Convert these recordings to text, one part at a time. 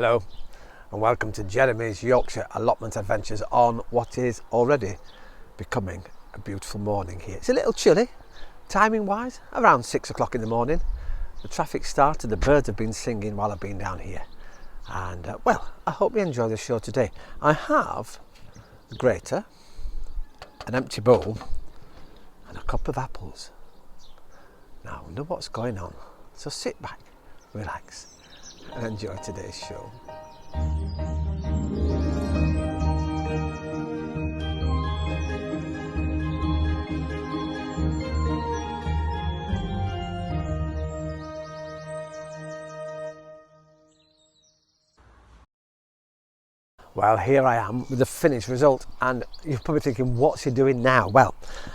Hello and welcome to Jeremy's Yorkshire allotment adventures on what is already becoming a beautiful morning here. It's a little chilly, timing wise, around 6 o'clock in the morning. The traffic started, the birds have been singing while I've been down here. And well, I hope you enjoy the show today. I have a grater, an empty bowl and a cup of apples. Now I wonder what's going on. So sit back, relax and enjoy today's show. Well, here I am with the finished result, and you're probably thinking, what's he doing now? Well,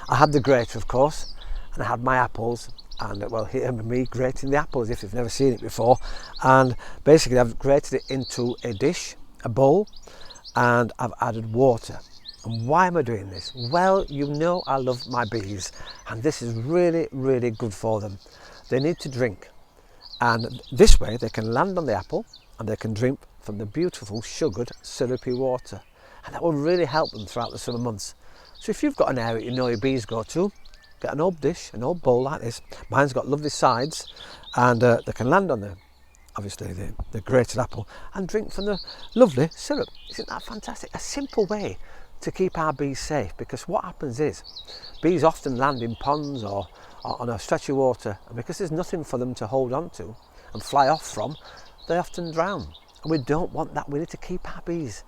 I had the grater, of course, and I had my apples, and well, here me grating the apples if you've never seen it before. And basically I've grated it into a dish, a bowl, and I've added water. And why am I doing this? Well, you know I love my bees, and this is really, really good for them. They need to drink, and this way they can land on the apple and they can drink from the beautiful sugared syrupy water, and that will really help them throughout the summer months. So if you've got an area you know your bees go to, get an old dish, an old bowl like this. Mine's got lovely sides, and they can land on the grated apple and drink from the lovely syrup. Isn't that fantastic? A simple way to keep our bees safe, because what happens is bees often land in ponds or on a stretch of water, and because there's nothing for them to hold on to and fly off from, they often drown. And we don't want that. We need to keep our bees.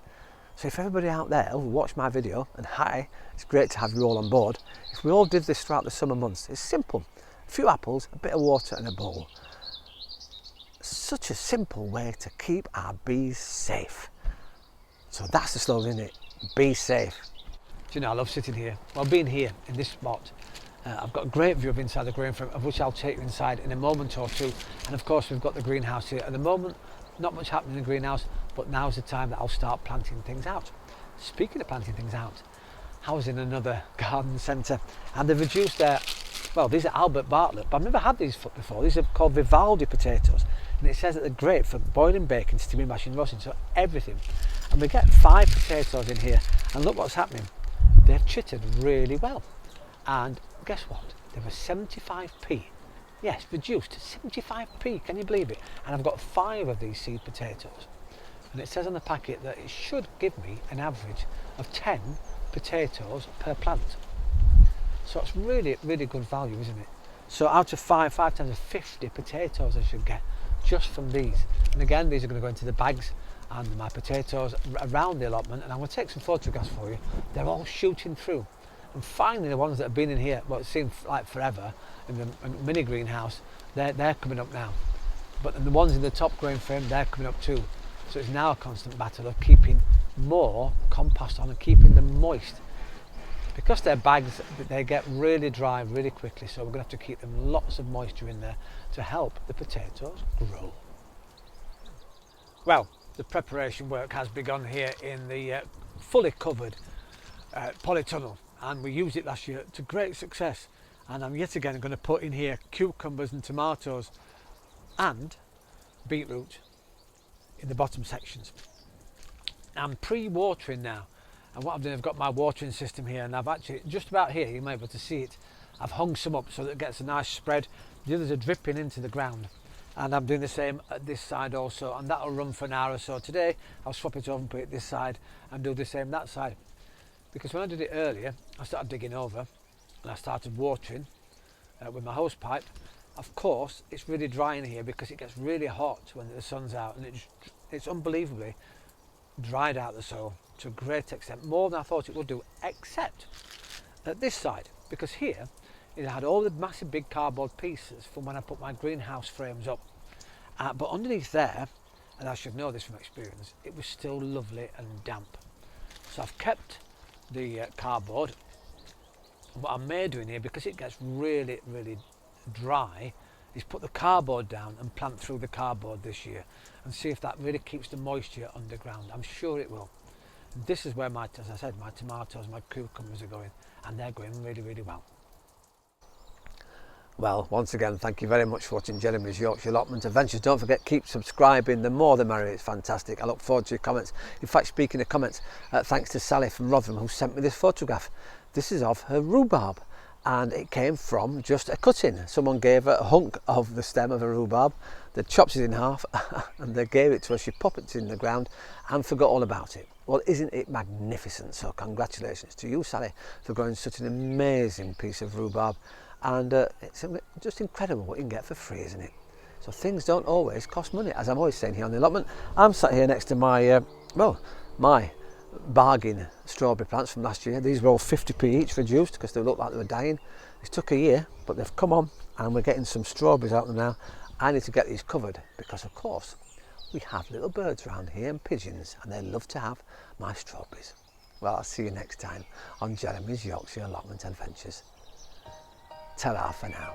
So if everybody out there who watched my video, and hi, it's great to have you all on board, if we all did this throughout the summer months, it's simple. A few apples, a bit of water and a bowl. Such a simple way to keep our bees safe. So that's the slogan, isn't it? Be safe. Do you know, I love sitting here. Well, being here in this spot, I've got a great view of inside the grain frame, of which I'll take you inside in a moment or two. And of course we've got the greenhouse here. At the moment, not much happening in the greenhouse, but now's the time that I'll start planting things out. Speaking of planting things out, I was in another garden centre and they've reduced their, well, these are Albert Bartlett, but I've never had these before. These are called Vivaldi potatoes, and it says that they're great for boiling, baking, steaming, mashing, roasting, so everything. And we get 5 potatoes in here, and look what's happening. They've chittered really well, and guess what? They were 75p. Yes, reduced to 75p, can you believe it? And I've got 5 of these seed potatoes. And it says on the packet that it should give me an average of 10 potatoes per plant. So it's really, really good value, isn't it? So out of 5 times 50 potatoes I should get just from these. And again, these are going to go into the bags and my potatoes around the allotment. And I'm going to take some photographs for you. They're all shooting through. And finally, the ones that have been in here, well, it seemed like forever, in the mini greenhouse, they're coming up now. But the ones in the top grain frame, they're coming up too. So it's now a constant battle of keeping more compost on and keeping them moist. Because they're bags, they get really dry really quickly, so we're going to have to keep them lots of moisture in there to help the potatoes grow. Well, the preparation work has begun here in the fully covered Polytunnel. And we used it last year to great success, and I'm yet again going to put in here cucumbers and tomatoes and beetroot in the bottom sections. I'm pre-watering now, and what I've done, I've got my watering system here, and I've actually just about here, you may be able to see it, I've hung some up so that it gets a nice spread. The others are dripping into the ground, and I'm doing the same at this side also, and that'll run for an hour or so. Today I'll swap it over and put it this side and do the same that side. Because when I did it earlier, I started digging over and I started watering with my hose pipe. Of course, it's really dry in here because it gets really hot when the sun's out, and it's unbelievably dried out the soil to a great extent, more than I thought it would do, except at this side, because here it had all the massive big cardboard pieces from when I put my greenhouse frames up. But underneath there, and I should know this from experience, it was still lovely and damp. So I've kept the cardboard. What I may do in here, because it gets really, really dry, is put the cardboard down and plant through the cardboard this year and see if that really keeps the moisture underground. I'm sure it will. This is where my, as I said, my tomatoes, my cucumbers are going, and they're going really, really well. Well, once again, thank you very much for watching Jeremy's Yorkshire Allotment Adventures. Don't forget, keep subscribing. The more the merrier. It's fantastic. I look forward to your comments. In fact, speaking of comments, thanks to Sally from Rotherham who sent me this photograph. This is of her rhubarb, and it came from just a cutting. Someone gave her a hunk of the stem of a rhubarb. They chopped it in half and they gave it to her. She popped it in the ground and forgot all about it. Well, isn't it magnificent? So congratulations to you, Sally, for growing such an amazing piece of rhubarb. And it's just incredible what you can get for free, isn't it? So things don't always cost money, as I'm always saying here on the allotment. I'm sat here next to my, my bargain strawberry plants from last year. These were all 50p each reduced because they looked like they were dying. It took a year, but they've come on and we're getting some strawberries out of them now. I need to get these covered because, of course, we have little birds around here and pigeons, and they love to have my strawberries. Well, I'll see you next time on Jeremy's Yorkshire Allotment Adventures. Ta-ra for now.